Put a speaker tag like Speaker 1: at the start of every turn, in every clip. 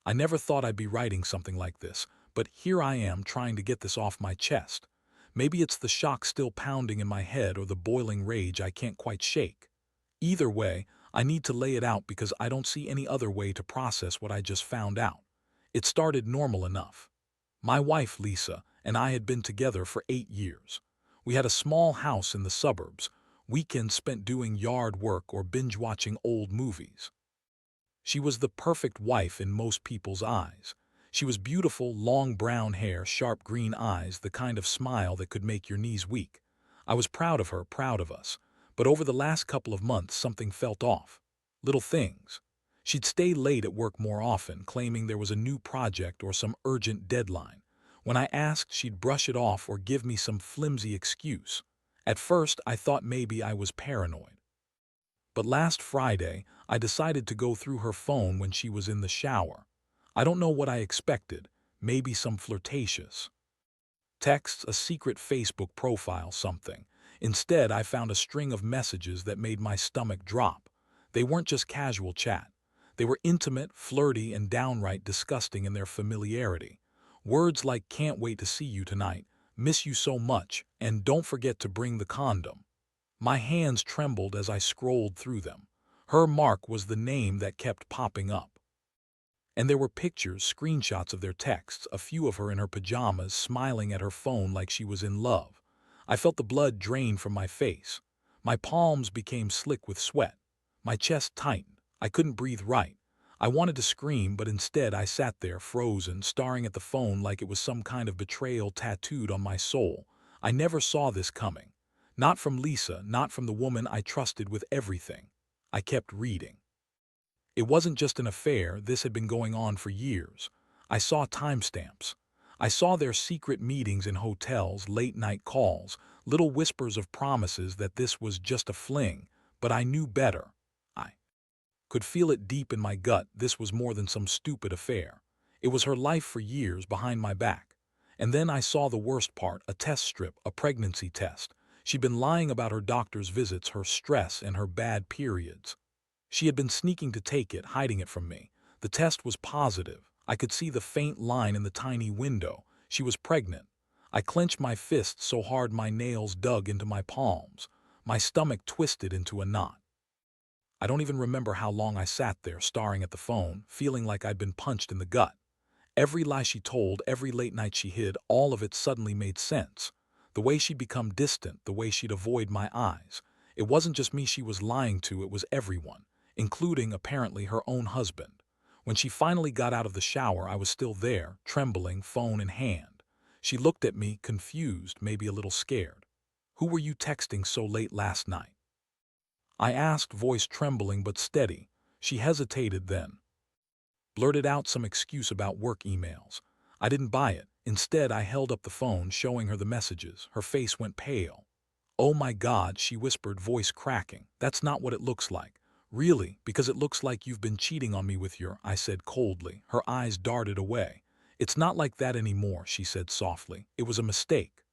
Speaker 1: I never thought I'd be writing something like this, but here I am trying to get this off my chest. Maybe it's the shock still pounding in my head or the boiling rage I can't quite shake. Either way, I need to lay it out because I don't see any other way to process what I just found out. It started normal enough. My wife, Lisa, and I had been together for 8 years. We had a small house in the suburbs, weekends spent doing yard work or binge-watching old movies. She was the perfect wife in most people's eyes. She was beautiful, long brown hair, sharp green eyes, the kind of smile that could make your knees weak. I was proud of her, proud of us. But over the last couple of months, something felt off. Little things. She'd stay late at work more often, claiming there was a new project or some urgent deadline. When I asked, she'd brush it off or give me some flimsy excuse. At first, I thought maybe I was paranoid. But last Friday, I decided to go through her phone when she was in the shower. I don't know what I expected, maybe some flirtatious texts, a secret Facebook profile, something. Instead, I found a string of messages that made my stomach drop. They weren't just casual chat. They were intimate, flirty, and downright disgusting in their familiarity. Words like "can't wait to see you tonight," "miss you so much," and "don't forget to bring the condom." My hands trembled as I scrolled through them. Her mark was the name that kept popping up. And there were pictures, screenshots of their texts, a few of her in her pajamas, smiling at her phone like she was in love. I felt the blood drain from my face. My palms became slick with sweat. My chest tightened. I couldn't breathe right. I wanted to scream, but instead I sat there, frozen, staring at the phone like it was some kind of betrayal tattooed on my soul. I never saw this coming. Not from Lisa, not from the woman I trusted with everything. I kept reading. It wasn't just an affair, this had been going on for years. I saw timestamps. I saw their secret meetings in hotels, late-night calls, little whispers of promises that this was just a fling, but I knew better. I could feel it deep in my gut, this was more than some stupid affair. It was her life for years behind my back. And then I saw the worst part, a test strip, a pregnancy test. She'd been lying about her doctor's visits, her stress, and her bad periods. She had been sneaking to take it, hiding it from me. The test was positive. I could see the faint line in the tiny window. She was pregnant. I clenched my fists so hard my nails dug into my palms. My stomach twisted into a knot. I don't even remember how long I sat there, staring at the phone, feeling like I'd been punched in the gut. Every lie she told, every late night she hid, all of it suddenly made sense. The way she'd become distant, the way she'd avoid my eyes. It wasn't just me she was lying to, it was everyone, including, apparently, her own husband. When she finally got out of the shower, I was still there, trembling, phone in hand. She looked at me, confused, maybe a little scared. "Who were you texting so late last night?" I asked, voice trembling but steady. She hesitated, then blurted out some excuse about work emails. I didn't buy it. Instead, I held up the phone, showing her the messages. Her face went pale. "Oh my God," she whispered, voice cracking. "That's not what it looks like." "Really? Because it looks like you've been cheating on me with your—" I said coldly. Her eyes darted away. "It's not like that anymore," she said softly. "It was a mistake."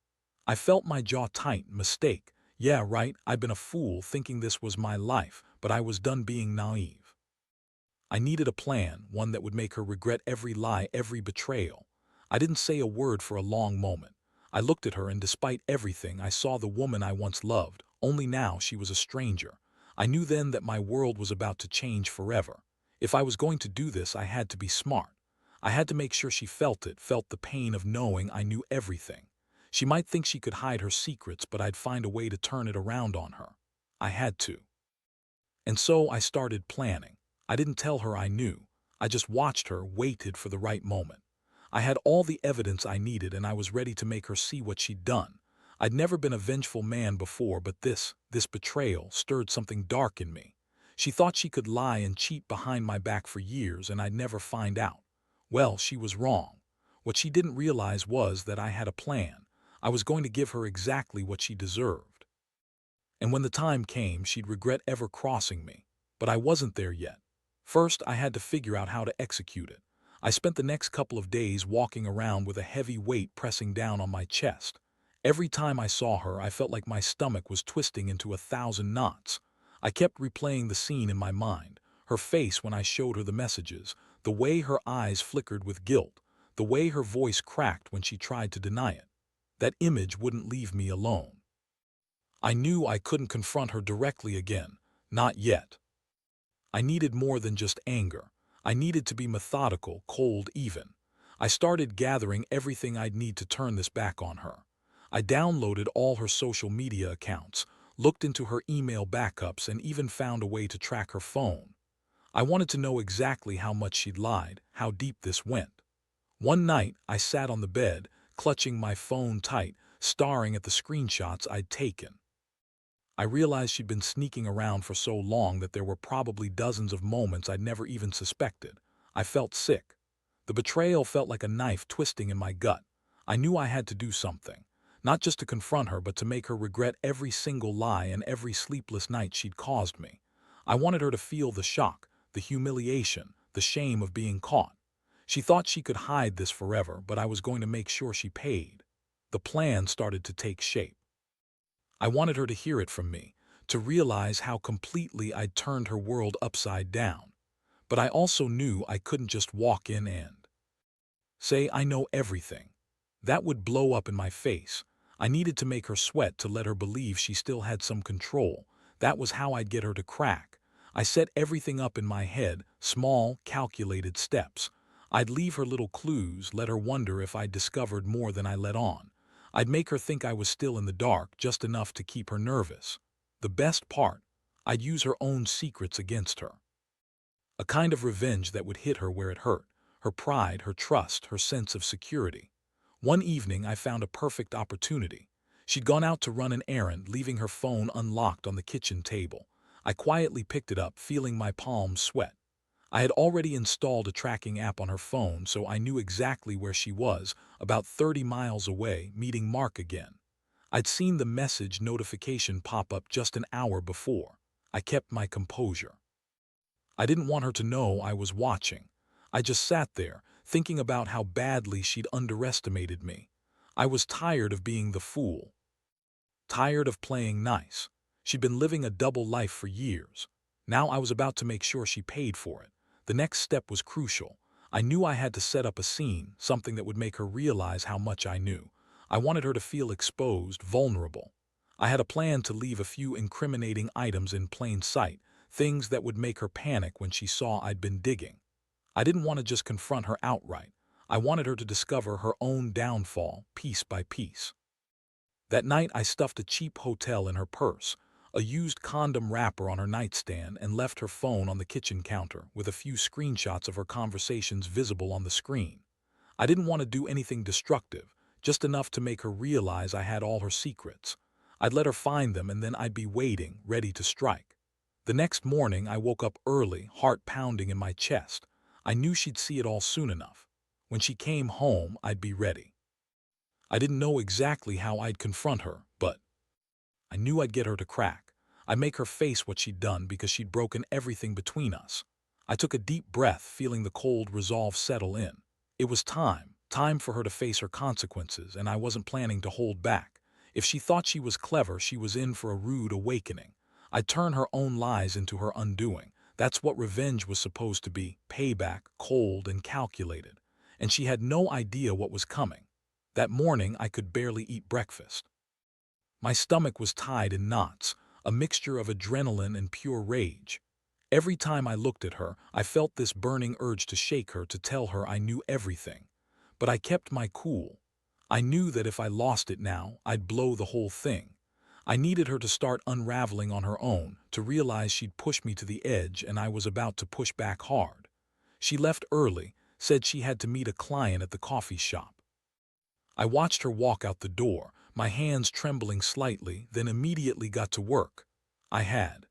Speaker 1: I felt my jaw tighten. Mistake. Yeah, right, I'd been a fool thinking this was my life, but I was done being naive. I needed a plan, one that would make her regret every lie, every betrayal. I didn't say a word for a long moment. I looked at her, and despite everything, I saw the woman I once loved, only now she was a stranger. I knew then that my world was about to change forever. If I was going to do this, I had to be smart. I had to make sure she felt it, felt the pain of knowing I knew everything. She might think she could hide her secrets, but I'd find a way to turn it around on her. I had to. And so I started planning. I didn't tell her I knew. I just watched her, waited for the right moment. I had all the evidence I needed, and I was ready to make her see what she'd done. I'd never been a vengeful man before, but this betrayal stirred something dark in me. She thought she could lie and cheat behind my back for years, and I'd never find out. Well, she was wrong. What she didn't realize was that I had a plan. I was going to give her exactly what she deserved. And when the time came, she'd regret ever crossing me. But I wasn't there yet. First, I had to figure out how to execute it. I spent the next couple of days walking around with a heavy weight pressing down on my chest. Every time I saw her, I felt like my stomach was twisting into 1,000 knots. I kept replaying the scene in my mind. Her face when I showed her the messages, The way her eyes flickered with guilt, the way her voice cracked when she tried to deny it. That image wouldn't leave me alone. I knew I couldn't confront her directly again, not yet. I needed more than just anger. I needed to be methodical, cold even. I started gathering everything I'd need to turn this back on her. I downloaded all her social media accounts, looked into her email backups, and even found a way to track her phone. I wanted to know exactly how much she'd lied, how deep this went. One night, I sat on the bed, clutching my phone tight, staring at the screenshots I'd taken. I realized she'd been sneaking around for so long that there were probably dozens of moments I'd never even suspected. I felt sick. The betrayal felt like a knife twisting in my gut. I knew I had to do something, not just to confront her, but to make her regret every single lie and every sleepless night she'd caused me. I wanted her to feel the shock, the humiliation, the shame of being caught. She thought she could hide this forever, but I was going to make sure she paid. The plan started to take shape. I wanted her to hear it from me, to realize how completely I'd turned her world upside down. But I also knew I couldn't just walk in and say I know everything. That would blow up in my face. I needed to make her sweat, to let her believe she still had some control. That was how I'd get her to crack. I set everything up in my head, small, calculated steps. I'd leave her little clues, let her wonder if I'd discovered more than I let on. I'd make her think I was still in the dark, just enough to keep her nervous. The best part, I'd use her own secrets against her. A kind of revenge that would hit her where it hurt: her pride, her trust, her sense of security. One evening, I found a perfect opportunity. She'd gone out to run an errand, leaving her phone unlocked on the kitchen table. I quietly picked it up, feeling my palms sweat. I had already installed a tracking app on her phone, so I knew exactly where she was, about 30 miles away, meeting Mark again. I'd seen the message notification pop up just an hour before. I kept my composure. I didn't want her to know I was watching. I just sat there, thinking about how badly she'd underestimated me. I was tired of being the fool, tired of playing nice. She'd been living a double life for years. Now I was about to make sure she paid for it. The next step was crucial. I knew I had to set up a scene, something that would make her realize how much I knew. I wanted her to feel exposed, vulnerable. I had a plan to leave a few incriminating items in plain sight, things that would make her panic when she saw I'd been digging. I didn't want to just confront her outright. I wanted her to discover her own downfall, piece by piece. That night, I stuffed a cheap hotel in her purse, a used condom wrapper on her nightstand, and left her phone on the kitchen counter, with a few screenshots of her conversations visible on the screen. I didn't want to do anything destructive, just enough to make her realize I had all her secrets. I'd let her find them, and then I'd be waiting, ready to strike. The next morning, I woke up early, heart pounding in my chest. I knew she'd see it all soon enough. When she came home, I'd be ready. I didn't know exactly how I'd confront her, but I knew I'd get her to crack. I'd make her face what she'd done, because she'd broken everything between us. I took a deep breath, feeling the cold resolve settle in. It was time for her to face her consequences, and I wasn't planning to hold back. If she thought she was clever, she was in for a rude awakening. I'd turn her own lies into her undoing. That's what revenge was supposed to be: payback, cold and calculated. And she had no idea what was coming. That morning, I could barely eat breakfast. My stomach was tied in knots, a mixture of adrenaline and pure rage. Every time I looked at her, I felt this burning urge to shake her, to tell her I knew everything. But I kept my cool. I knew that if I lost it now, I'd blow the whole thing. I needed her to start unraveling on her own, to realize she'd pushed me to the edge, and I was about to push back hard. She left early, said she had to meet a client at the coffee shop. I watched her walk out the door, my hands trembling slightly, then immediately got to work. I had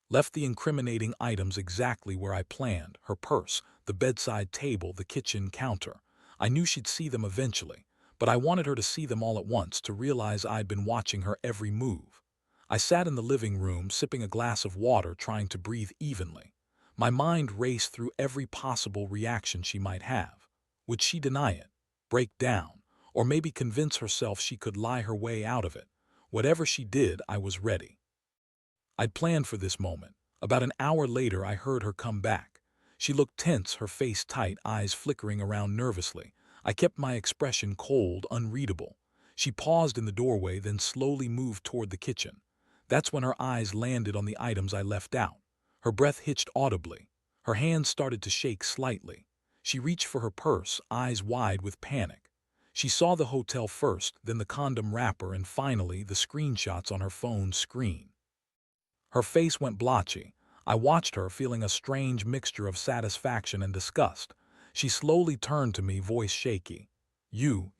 Speaker 1: left the incriminating items exactly where I planned: her purse, the bedside table, the kitchen counter. I knew she'd see them eventually, but I wanted her to see them all at once, to realize I'd been watching her every move. I sat in the living room, sipping a glass of water, trying to breathe evenly. My mind raced through every possible reaction she might have. Would she deny it? Break down? Or maybe convince herself she could lie her way out of it? Whatever she did, I was ready. I'd planned for this moment. About an hour later, I heard her come back. She looked tense, her face tight, eyes flickering around nervously. I kept my expression cold, unreadable. She paused in the doorway, then slowly moved toward the kitchen. That's when her eyes landed on the items I left out. Her breath hitched audibly. Her hands started to shake slightly. She reached for her purse, eyes wide with panic. She saw the hotel first, then the condom wrapper, and finally the screenshots on her phone's screen. Her face went blotchy. I watched her, feeling a strange mixture of satisfaction and disgust. She slowly turned to me, voice shaky. You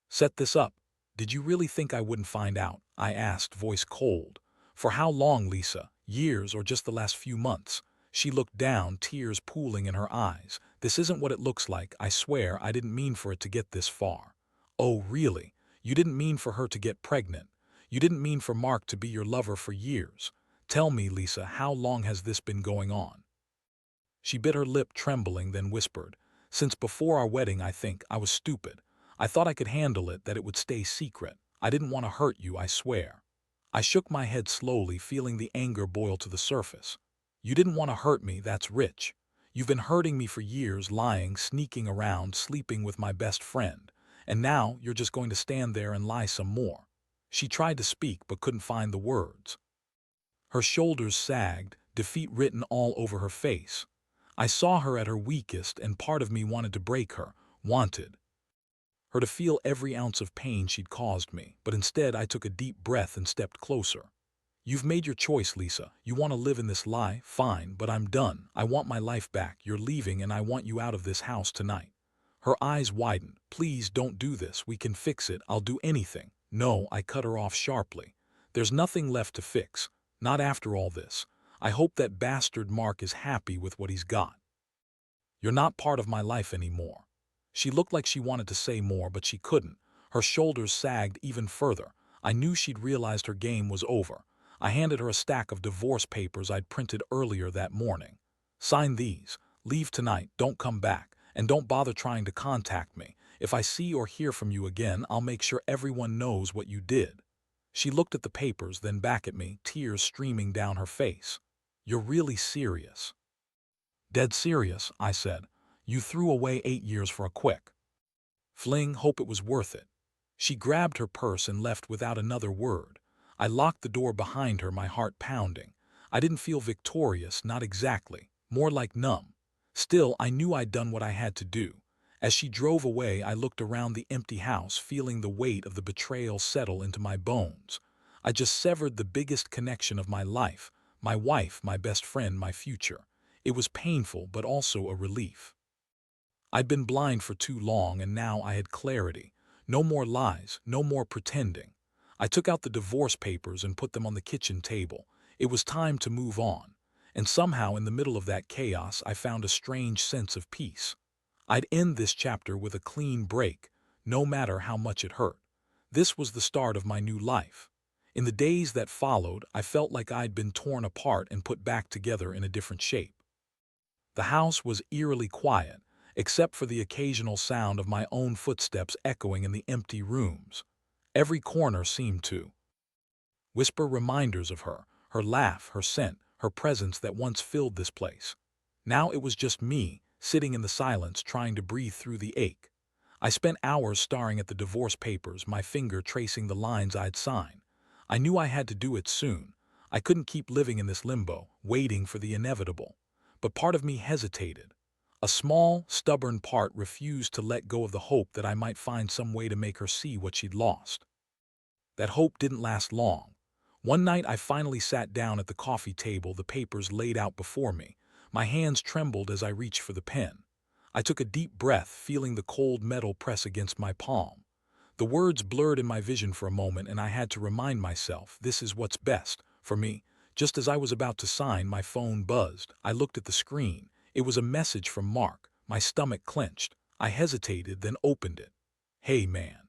Speaker 1: set this up. Did you really think I wouldn't find out? I asked, voice cold. For how long, Lisa? Years or just the last few months? She looked down, tears pooling in her eyes. This isn't what it looks like. I swear I didn't mean for it to get this far. Oh, really? You didn't mean for her to get pregnant? You didn't mean for Mark to be your lover for years? Tell me, Lisa, how long has this been going on? She bit her lip, trembling, then whispered, Since before our wedding, I think. I was stupid. I thought I could handle it, that it would stay secret. I didn't want to hurt you, I swear. I shook my head slowly, feeling the anger boil to the surface. You didn't want to hurt me, that's rich. You've been hurting me for years, lying, sneaking around, sleeping with my best friend. And now you're just going to stand there and lie some more. She tried to speak but couldn't find the words. Her shoulders sagged, defeat written all over her face. I saw her at her weakest, and part of me wanted to break her, wanted her to feel every ounce of pain she'd caused me, but instead I took a deep breath and stepped closer. You've made your choice, Lisa. You want to live in this lie? Fine, but I'm done. I want my life back. You're leaving, and I want you out of this house tonight. Her eyes widened. Please don't do this. We can fix it. I'll do anything. No, I cut her off sharply. There's nothing left to fix. Not after all this. I hope that bastard Mark is happy with what he's got. You're not part of my life anymore. She looked like she wanted to say more, but she couldn't. Her shoulders sagged even further. I knew she'd realized her game was over. I handed her a stack of divorce papers I'd printed earlier that morning. Sign these. Leave tonight. Don't come back. And don't bother trying to contact me. If I see or hear from you again, I'll make sure everyone knows what you did. She looked at the papers, then back at me, tears streaming down her face. You're really serious? Dead serious, I said. You threw away 8 years for a quick fling, hope it was worth it. She grabbed her purse and left without another word. I locked the door behind her, my heart pounding. I didn't feel victorious, not exactly, more like numb. Still, I knew I'd done what I had to do. As she drove away, I looked around the empty house, feeling the weight of the betrayal settle into my bones. I just severed the biggest connection of my life, my wife, my best friend, my future. It was painful, but also a relief. I'd been blind for too long, and now I had clarity. No more lies, no more pretending. I took out the divorce papers and put them on the kitchen table. It was time to move on. And somehow, in the middle of that chaos, I found a strange sense of peace. I'd end this chapter with a clean break, no matter how much it hurt. This was the start of my new life. In the days that followed, I felt like I'd been torn apart and put back together in a different shape. The house was eerily quiet, except for the occasional sound of my own footsteps echoing in the empty rooms. Every corner seemed to whisper reminders of her, her laugh, her scent, her presence that once filled this place. Now it was just me, sitting in the silence, trying to breathe through the ache. I spent hours staring at the divorce papers, my finger tracing the lines I'd sign. I knew I had to do it soon. I couldn't keep living in this limbo, waiting for the inevitable. But part of me hesitated. A small, stubborn part refused to let go of the hope that I might find some way to make her see what she'd lost. That hope didn't last long. One night I finally sat down at the coffee table, the papers laid out before me. My hands trembled as I reached for the pen. I took a deep breath, feeling the cold metal press against my palm. The words blurred in my vision for a moment, and I had to remind myself, this is what's best for me. Just as I was about to sign, my phone buzzed. I looked at the screen. It was a message from Mark. My stomach clenched. I hesitated, then opened it. Hey, man.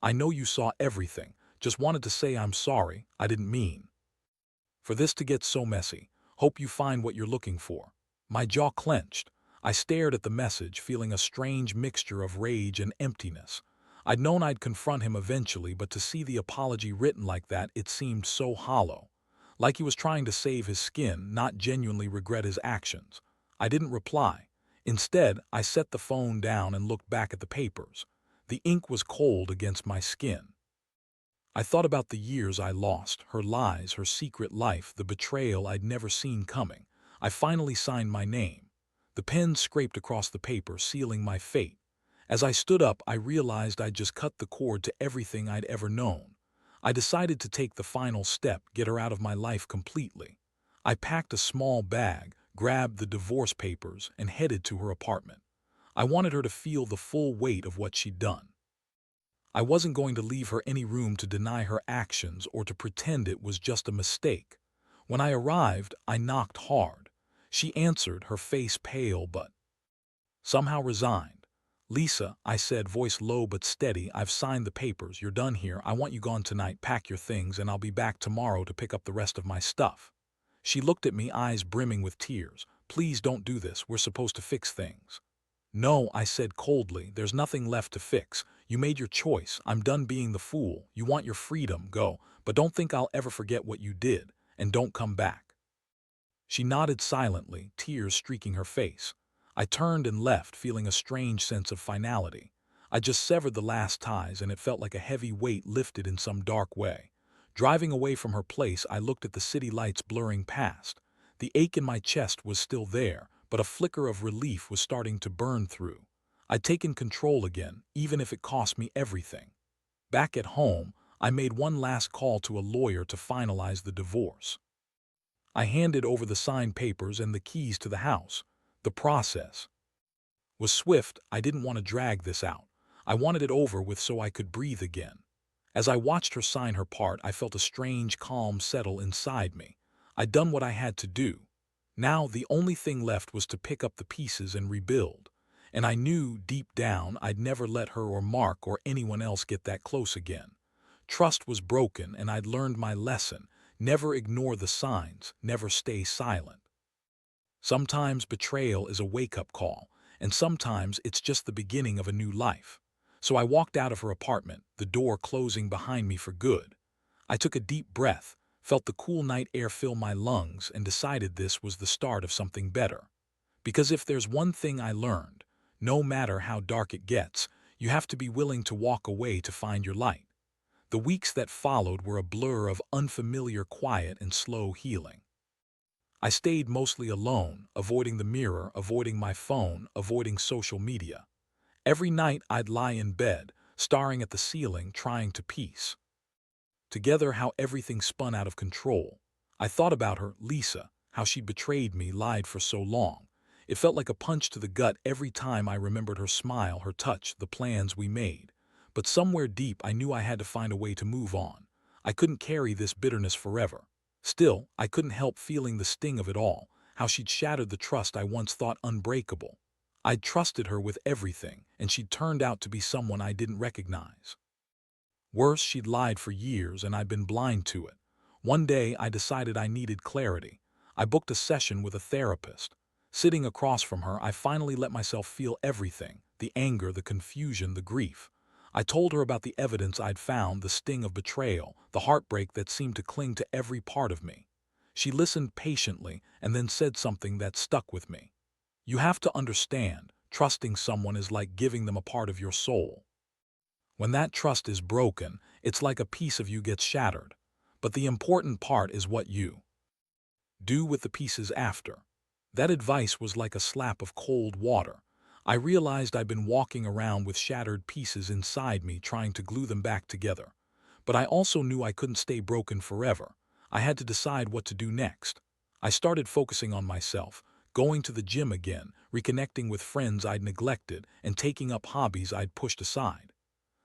Speaker 1: I know you saw everything. Just wanted to say I'm sorry. I didn't mean for this to get so messy. Hope you find what you're looking for. My jaw clenched. I stared at the message, feeling a strange mixture of rage and emptiness. I'd known I'd confront him eventually, but to see the apology written like that, it seemed so hollow. Like he was trying to save his skin, not genuinely regret his actions. I didn't reply. Instead, I set the phone down and looked back at the papers. The ink was cold against my skin. I thought about the years I lost, her lies, her secret life, the betrayal I'd never seen coming. I finally signed my name. The pen scraped across the paper, sealing my fate. As I stood up, I realized I'd just cut the cord to everything I'd ever known. I decided to take the final step, get her out of my life completely. I packed a small bag, grabbed the divorce papers, and headed to her apartment. I wanted her to feel the full weight of what she'd done. I wasn't going to leave her any room to deny her actions or to pretend it was just a mistake. When I arrived, I knocked hard. She answered, her face pale but somehow resigned. "Lisa," I said, voice low but steady, "I've signed the papers. You're done here. I want you gone tonight. Pack your things and I'll be back tomorrow to pick up the rest of my stuff." She looked at me, eyes brimming with tears. "Please don't do this. We're supposed to fix things." "No," I said coldly, "there's nothing left to fix. You made your choice. I'm done being the fool. You want your freedom, go. But don't think I'll ever forget what you did. And don't come back." She nodded silently, tears streaking her face. I turned and left, feeling a strange sense of finality. I just severed the last ties, and it felt like a heavy weight lifted in some dark way. Driving away from her place, I looked at the city lights blurring past. The ache in my chest was still there, but a flicker of relief was starting to burn through. I'd taken control again, even if it cost me everything. Back at home, I made one last call to a lawyer to finalize the divorce. I handed over the signed papers and the keys to the house. The process was swift. I didn't want to drag this out. I wanted it over with so I could breathe again. As I watched her sign her part, I felt a strange calm settle inside me. I'd done what I had to do. Now the only thing left was to pick up the pieces and rebuild. And I knew deep down I'd never let her or Mark or anyone else get that close again. Trust was broken, and I'd learned my lesson. Never ignore the signs, never stay silent. Sometimes betrayal is a wake-up call, and sometimes it's just the beginning of a new life. So I walked out of her apartment, the door closing behind me for good. I took a deep breath, felt the cool night air fill my lungs, and decided this was the start of something better. Because if there's one thing I learned, no matter how dark it gets, you have to be willing to walk away to find your light. The weeks that followed were a blur of unfamiliar quiet and slow healing. I stayed mostly alone, avoiding the mirror, avoiding my phone, avoiding social media. Every night I'd lie in bed, staring at the ceiling, trying to piece together how everything spun out of control. I thought about her, Lisa, how she'd betrayed me, lied for so long. It felt like a punch to the gut every time I remembered her smile, her touch, the plans we made. But somewhere deep I knew I had to find a way to move on. I couldn't carry this bitterness forever. Still, I couldn't help feeling the sting of it all, how she'd shattered the trust I once thought unbreakable. I'd trusted her with everything, and she'd turned out to be someone I didn't recognize. Worse, she'd lied for years, and I'd been blind to it. One day, I decided I needed clarity. I booked a session with a therapist. Sitting across from her, I finally let myself feel everything, the anger, the confusion, the grief. I told her about the evidence I'd found, the sting of betrayal, the heartbreak that seemed to cling to every part of me. She listened patiently and then said something that stuck with me. "You have to understand, trusting someone is like giving them a part of your soul. When that trust is broken, it's like a piece of you gets shattered. But the important part is what you do with the pieces after." That advice was like a slap of cold water. I realized I'd been walking around with shattered pieces inside me, trying to glue them back together. But I also knew I couldn't stay broken forever. I had to decide what to do next. I started focusing on myself, going to the gym again, reconnecting with friends I'd neglected, and taking up hobbies I'd pushed aside.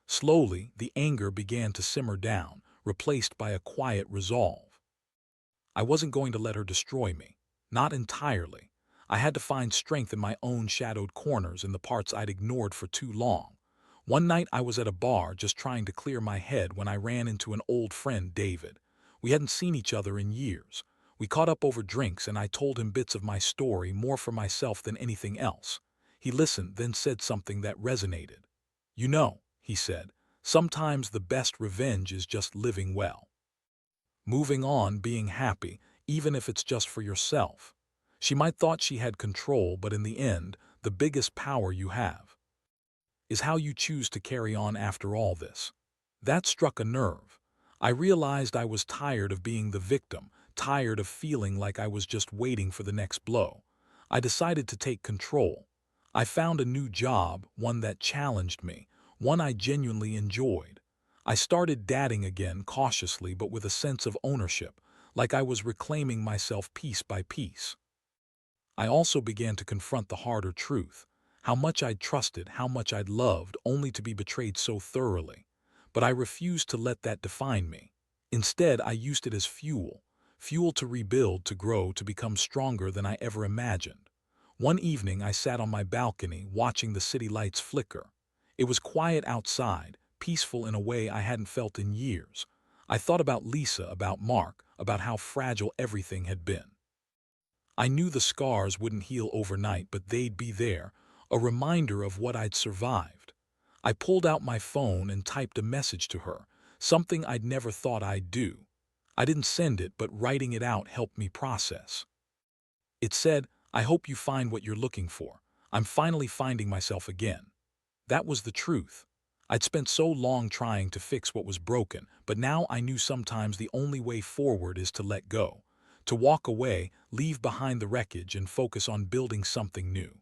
Speaker 1: Slowly, the anger began to simmer down, replaced by a quiet resolve. I wasn't going to let her destroy me. Not entirely. I had to find strength in my own shadowed corners, in the parts I'd ignored for too long. One night I was at a bar just trying to clear my head when I ran into an old friend, David. We hadn't seen each other in years. We caught up over drinks and I told him bits of my story, more for myself than anything else. He listened, then said something that resonated. "You know," he said, "sometimes the best revenge is just living well. Moving on, being happy, even if it's just for yourself." She might thought she had control, but in the end, the biggest power you have is how you choose to carry on after all this. That struck a nerve. I realized I was tired of being the victim, tired of feeling like I was just waiting for the next blow. I decided to take control. I found a new job, one that challenged me, one I genuinely enjoyed. I started dating again, cautiously but with a sense of ownership, like I was reclaiming myself piece by piece. I also began to confront the harder truth, how much I'd trusted, how much I'd loved, only to be betrayed so thoroughly. But I refused to let that define me. Instead, I used it as fuel, fuel to rebuild, to grow, to become stronger than I ever imagined. One evening, I sat on my balcony, watching the city lights flicker. It was quiet outside, peaceful in a way I hadn't felt in years. I thought about Lisa, about Mark, about how fragile everything had been. I knew the scars wouldn't heal overnight, but they'd be there, a reminder of what I'd survived. I pulled out my phone and typed a message to her, something I'd never thought I'd do. I didn't send it, but writing it out helped me process. It said, "I hope you find what you're looking for. I'm finally finding myself again." That was the truth. I'd spent so long trying to fix what was broken, but now I knew sometimes the only way forward is to let go, to walk away, leave behind the wreckage, and focus on building something new.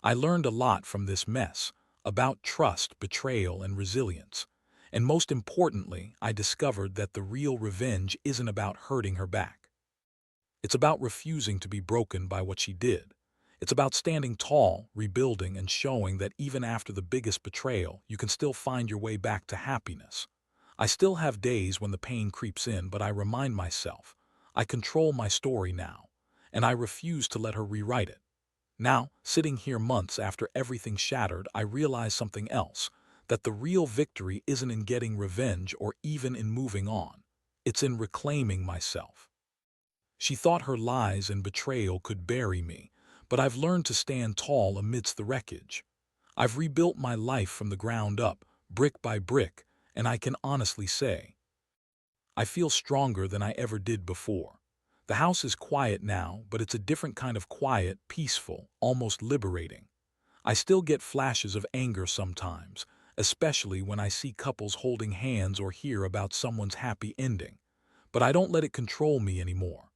Speaker 1: I learned a lot from this mess, about trust, betrayal, and resilience. And most importantly, I discovered that the real revenge isn't about hurting her back. It's about refusing to be broken by what she did. It's about standing tall, rebuilding, and showing that even after the biggest betrayal, you can still find your way back to happiness. I still have days when the pain creeps in, but I remind myself, I control my story now, and I refuse to let her rewrite it. Now, sitting here months after everything shattered, I realize something else, that the real victory isn't in getting revenge or even in moving on. It's in reclaiming myself. She thought her lies and betrayal could bury me, but I've learned to stand tall amidst the wreckage. I've rebuilt my life from the ground up, brick by brick, and I can honestly say, I feel stronger than I ever did before. The house is quiet now, but it's a different kind of quiet, peaceful, almost liberating. I still get flashes of anger sometimes, especially when I see couples holding hands or hear about someone's happy ending. But I don't let it control me anymore.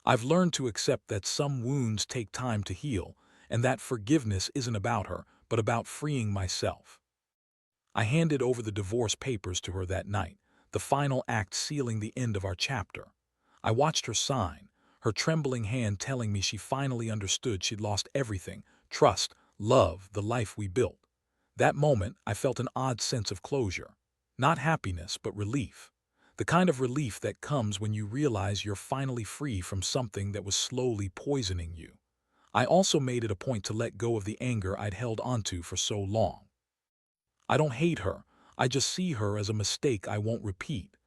Speaker 1: I've learned to accept that some wounds take time to heal, and that forgiveness isn't about her, but about freeing myself. I handed over the divorce papers to her that night, the final act sealing the end of our chapter. I watched her sign, her trembling hand telling me she finally understood she'd lost everything: trust, love, the life we built. That moment, I felt an odd sense of closure. Not happiness, but relief. The kind of relief that comes when you realize you're finally free from something that was slowly poisoning you. I also made it a point to let go of the anger I'd held onto for so long. I don't hate her, I just see her as a mistake I won't repeat.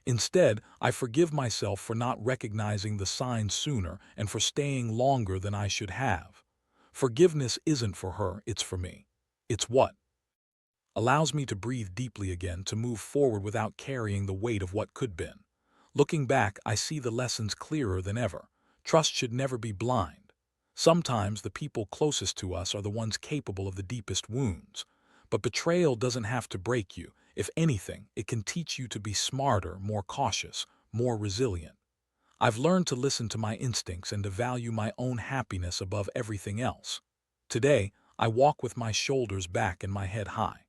Speaker 1: Instead, I forgive myself for not recognizing the signs sooner and for staying longer than I should have. Forgiveness isn't for her, it's for me. It's what allows me to breathe deeply again, to move forward without carrying the weight of what could been. Looking back, I see the lessons clearer than ever. Trust should never be blind. Sometimes the people closest to us are the ones capable of the deepest wounds. But betrayal doesn't have to break you. If anything, it can teach you to be smarter, more cautious, more resilient. I've learned to listen to my instincts and to value my own happiness above everything else. Today, I walk with my shoulders back and my head high.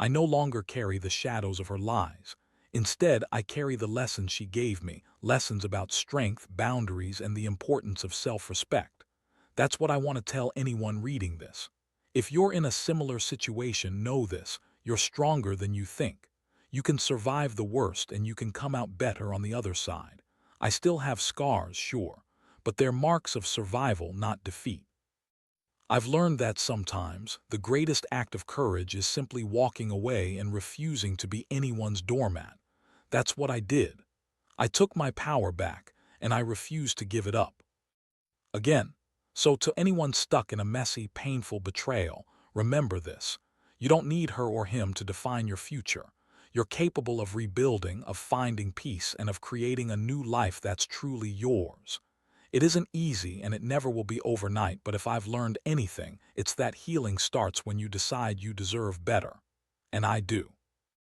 Speaker 1: I no longer carry the shadows of her lies. Instead, I carry the lessons she gave me, lessons about strength, boundaries, and the importance of self-respect. That's what I want to tell anyone reading this. If you're in a similar situation, know this: you're stronger than you think. You can survive the worst and you can come out better on the other side. I still have scars, sure, but they're marks of survival, not defeat. I've learned that sometimes the greatest act of courage is simply walking away and refusing to be anyone's doormat. That's what I did. I took my power back, and I refused to give it up again. So to anyone stuck in a messy, painful betrayal, remember this: you don't need her or him to define your future. You're capable of rebuilding, of finding peace, and of creating a new life that's truly yours. It isn't easy and it never will be overnight, but if I've learned anything, it's that healing starts when you decide you deserve better. And I do.